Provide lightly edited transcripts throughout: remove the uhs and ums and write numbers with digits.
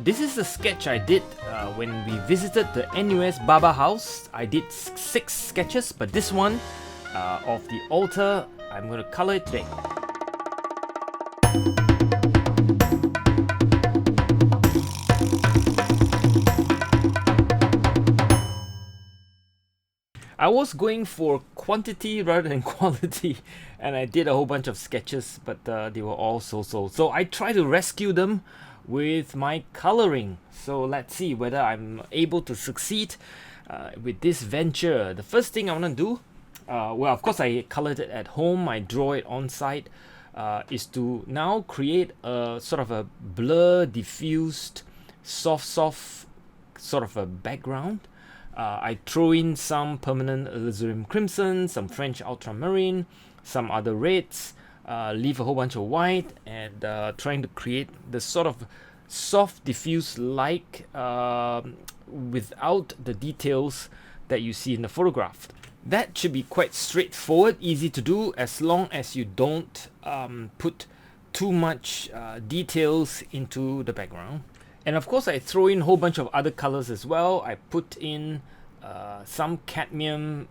This is the sketch I did when we visited the NUS Baba house. I did 6 sketches, but this one of the altar, I'm going to color it today. I was going for quantity rather than quality, and I did a whole bunch of sketches, but they were all so-so. So I try to rescue them with my coloring. So let's see whether I'm able to succeed with this venture. The first thing I want to do, well, of course I colored it at home, I draw it on site, is to now create a sort of a blur, diffused, soft sort of a background. I throw in some permanent alizarin crimson, some French ultramarine, some other reds, leave a whole bunch of white, and trying to create the sort of soft diffuse light without the details that you see in the photograph. That should be quite straightforward, easy to do, as long as you don't put too much details into the background. And of course I throw in a whole bunch of other colors as well. I put in some cadmium,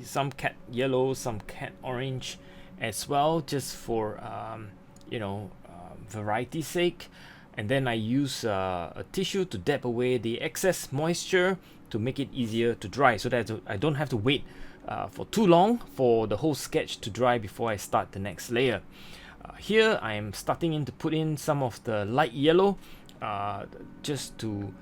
some cat yellow, some cat orange as well, just for variety's sake. And then I use a tissue to dab away the excess moisture to make it easier to dry, so that I don't have to wait for too long for the whole sketch to dry before I start the next layer. Here I am starting in to put in some of the light yellow, just to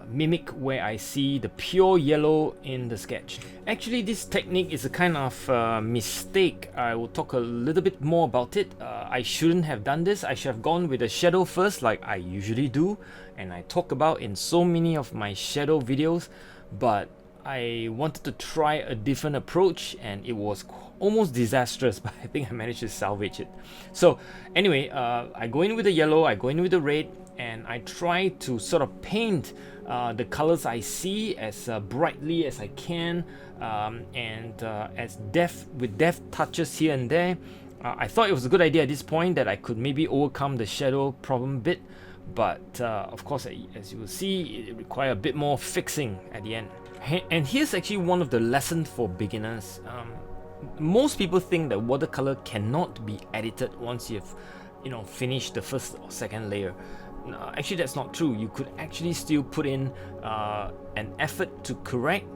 mimic where I see the pure yellow in the sketch. Actually, this technique is a kind of mistake. I will talk a little bit more about it. I shouldn't have done this. I should have gone with the shadow first, like I usually do, and I talk about in so many of my shadow videos, but I wanted to try a different approach and it was almost disastrous, but I think I managed to salvage it. So anyway, I go in with the yellow, I go in with the red, and I try to sort of paint the colors I see as brightly as I can, and as with deft touches here and there. I thought it was a good idea at this point that I could maybe overcome the shadow problem a bit, but of course, as you will see, it requires a bit more fixing at the end. And here's actually one of the lessons for beginners. Most people think that watercolor cannot be edited once you've finished the first or second layer. Actually, that's not true. You could actually still put in an effort to correct.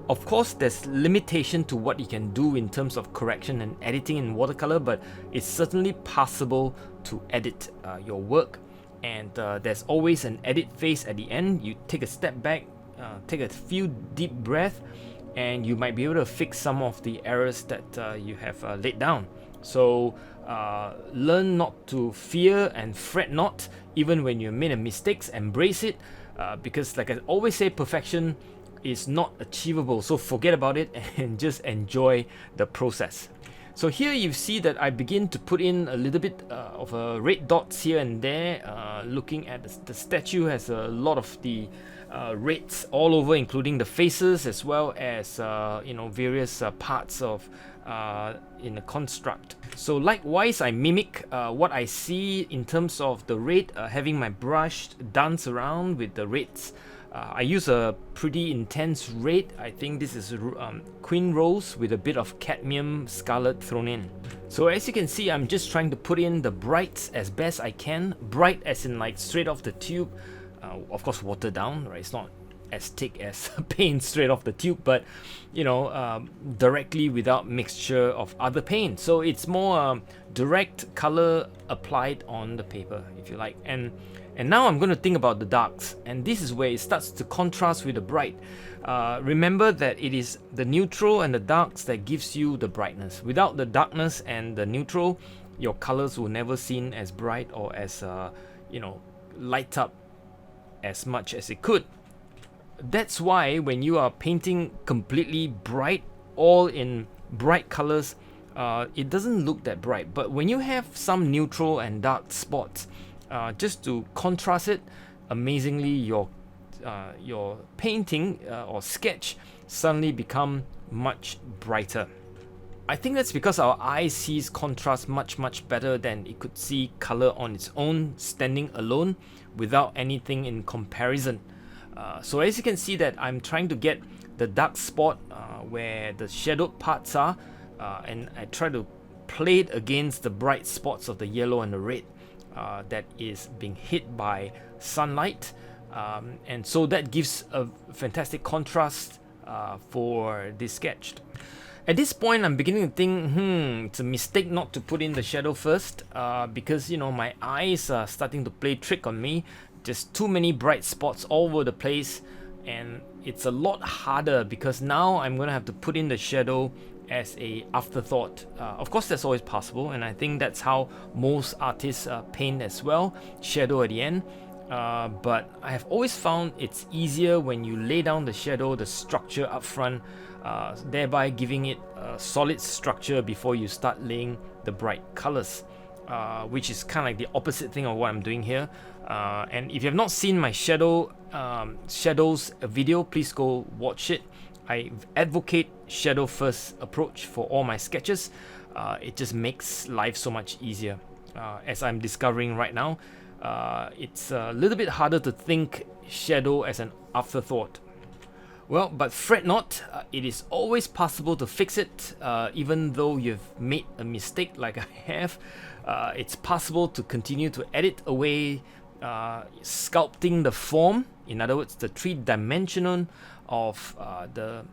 Of course, there's limitation to what you can do in terms of correction and editing in watercolor, but it's certainly possible to edit your work. And there's always an edit phase at the end. You take a step back, take a few deep breaths, and you might be able to fix some of the errors that you have laid down. So learn not to fear and fret not, even when you made a mistakes. Embrace it, because like I always say, perfection is not achievable, so forget about it and just enjoy the process. So here you see that I begin to put in a little bit of red dots here and there. Looking at the statue has a lot of the reds all over, including the faces as well as various parts of in the construct. So likewise, I mimic what I see in terms of the red, having my brush dance around with the reds. I use a pretty intense red. I think this is Queen Rose with a bit of cadmium scarlet thrown in. So as you can see, I'm just trying to put in the brights as best I can. Bright as in like straight off the tube. Of course, watered down, right? It's not as thick as paint straight off the tube, but directly without mixture of other paint. So it's more direct color applied on the paper, if you like. And now I'm going to think about the darks, and this is where it starts to contrast with the bright. Remember that it is the neutral and the darks that gives you the brightness. Without the darkness and the neutral, your colors will never seem as bright or as light up as much as it could. That's why when you are painting completely bright, all in bright colors, it doesn't look that bright. But when you have some neutral and dark spots, just to contrast it, amazingly your painting or sketch suddenly become much brighter. I think that's because our eye sees contrast much better than it could see color on its own, standing alone, without anything in comparison. So as you can see that I'm trying to get the dark spot where the shadowed parts are, and I try to play it against the bright spots of the yellow and the red that is being hit by sunlight, and so that gives a fantastic contrast for this sketch. At this point, I'm beginning to think, it's a mistake not to put in the shadow first, because my eyes are starting to play trick on me. Just too many bright spots all over the place, and it's a lot harder because now I'm gonna have to put in the shadow as a afterthought. Of course, that's always possible, and I think that's how most artists paint as well, shadow at the end. But I have always found it's easier when you lay down the shadow, the structure up front, thereby giving it a solid structure before you start laying the bright colors, which is kind of like the opposite thing of what I'm doing here. And if you have not seen my shadows video, please go watch it. I advocate shadow first approach for all my sketches. It just makes life so much easier. As I'm discovering right now, it's a little bit harder to think shadow as an afterthought. Well, but fret not, it is always possible to fix it, even though you've made a mistake like I have. It's possible to continue to edit away, sculpting the form, in other words, the three-dimensional of the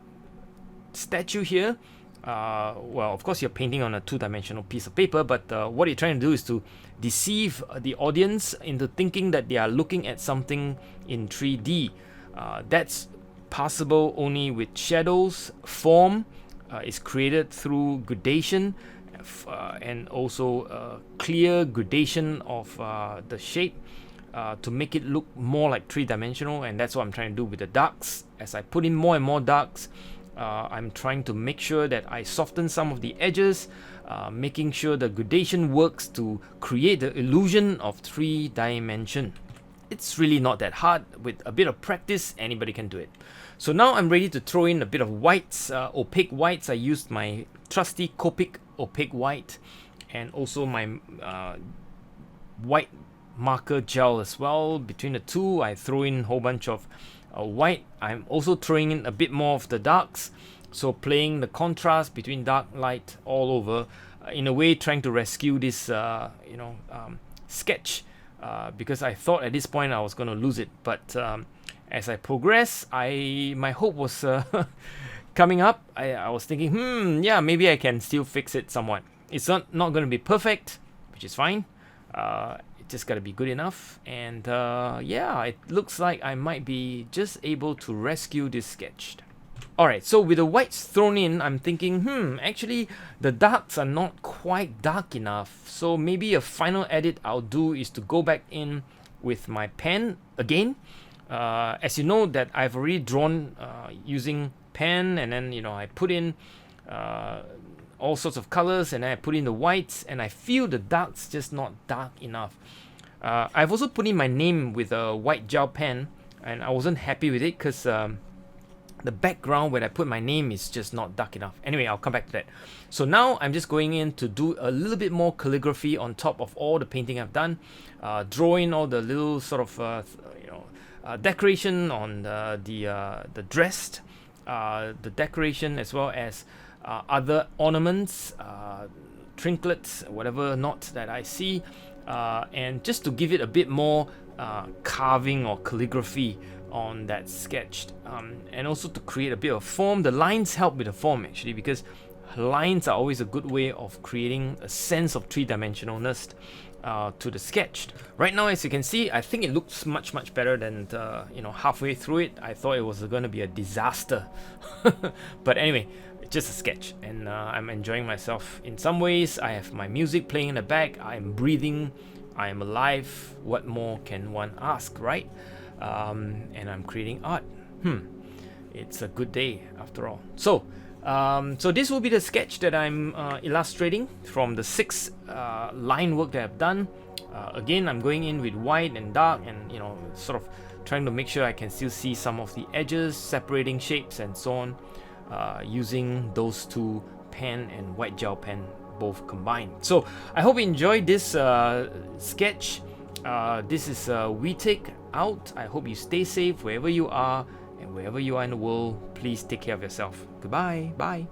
statue here. Well, of course, you're painting on a two-dimensional piece of paper, but what you're trying to do is to deceive the audience into thinking that they are looking at something in 3D. That's possible only with shadows. Form is created through gradation, and also clear gradation of the shape to make it look more like three-dimensional, and that's what I'm trying to do with the darks. As I put in more and more darks, I'm trying to make sure that I soften some of the edges, making sure the gradation works to create the illusion of 3D. It's really not that hard. With a bit of practice, anybody can do it. So now I'm ready to throw in a bit of whites, opaque whites. I used my trusty Copic opaque white, and also my white marker gel as well. Between the two, I throw in a whole bunch of white. I'm also throwing in a bit more of the darks, so playing the contrast between dark, light all over, in a way trying to rescue this sketch, because I thought at this point I was going to lose it, but as I progress, my hope was coming up. I was thinking, yeah, maybe I can still fix it somewhat. It's not going to be perfect, which is fine. It just got to be good enough, and yeah, it looks like I might be just able to rescue this sketch. Alright, so with the whites thrown in, I'm thinking, actually the darks are not quite dark enough, so maybe a final edit I'll do is to go back in with my pen again. As you know that I've already drawn using pen, and then I put in all sorts of colors, and then I put in the whites, and I feel the darks just not dark enough. I've also put in my name with a white gel pen, and I wasn't happy with it because the background where I put my name is just not dark enough. Anyway, I'll come back to that. So now I'm just going in to do a little bit more calligraphy on top of all the painting I've done, drawing all the little sort of decoration on the dress, the decoration, as well as other ornaments, trinkets, whatever not that I see, and just to give it a bit more carving or calligraphy on that sketch, and also to create a bit of form. The lines help with the form actually, because lines are always a good way of creating a sense of three-dimensionalness to the sketch. Right now, as you can see, I think it looks much better than halfway through it. I thought it was going to be a disaster, but anyway, it's just a sketch, and I'm enjoying myself in some ways. I have my music playing in the back. I'm breathing. I am alive. What more can one ask, right? And I'm creating art. It's a good day after all. So this will be the sketch that I'm illustrating from the 6 line work that I've done. Again, I'm going in with white and dark, and sort of trying to make sure I can still see some of the edges, separating shapes and so on, using those 2 pen and white gel pen both combined. So I hope you enjoyed this sketch. This is Whee Teck out. I hope you stay safe wherever you are, and wherever you are in the world, please take care of yourself. Goodbye. Bye.